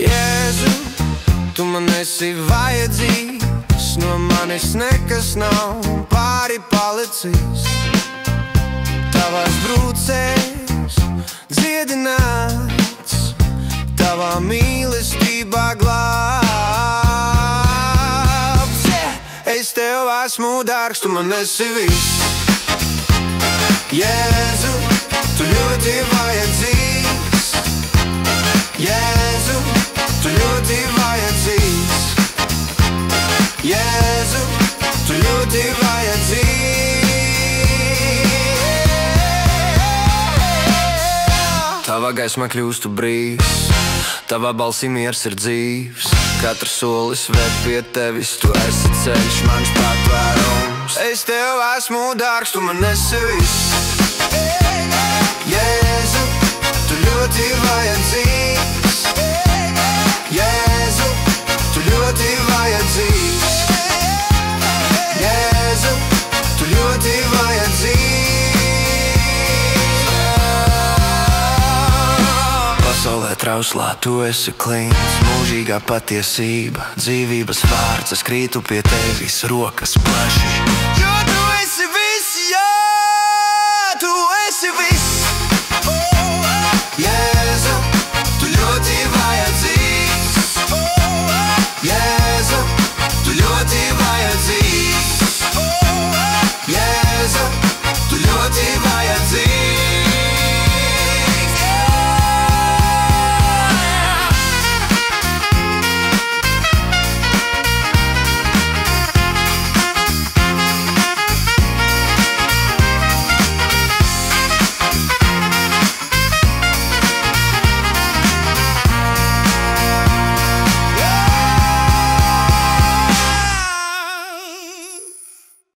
Jēzu, tu man esi vajadzīgs, no manis nekas nav pāri palicis. Tavās brūcēs dziedināts, tavā mīlestībā glābs. Es tev esmu dārgs, tu man esi viss. Jēzu, tu ļoti vajadzīgs. Jēzu, tu ļoti vajadzīgs. Jēzu, tu ļoti vajadzīgs. Tavā gaismā kļūstu brīvs, tavā balsī miers ir dzīvs. Katrs solis ved pie tevis, tu esi ceļš, mans patvērums. Es tev esmu dārgs, tu man esi viss. Jēzu, tu ļoti vajadzīgs. Jēzu, tu ļoti vajadzīgs. Jēzu, tu ļoti vajadzīgs. Pasaulē trauslā tu esi klīns, mūžīgā patiesība, dzīvības vārds. Es krītu pie tevis, rokas plaši, jo tu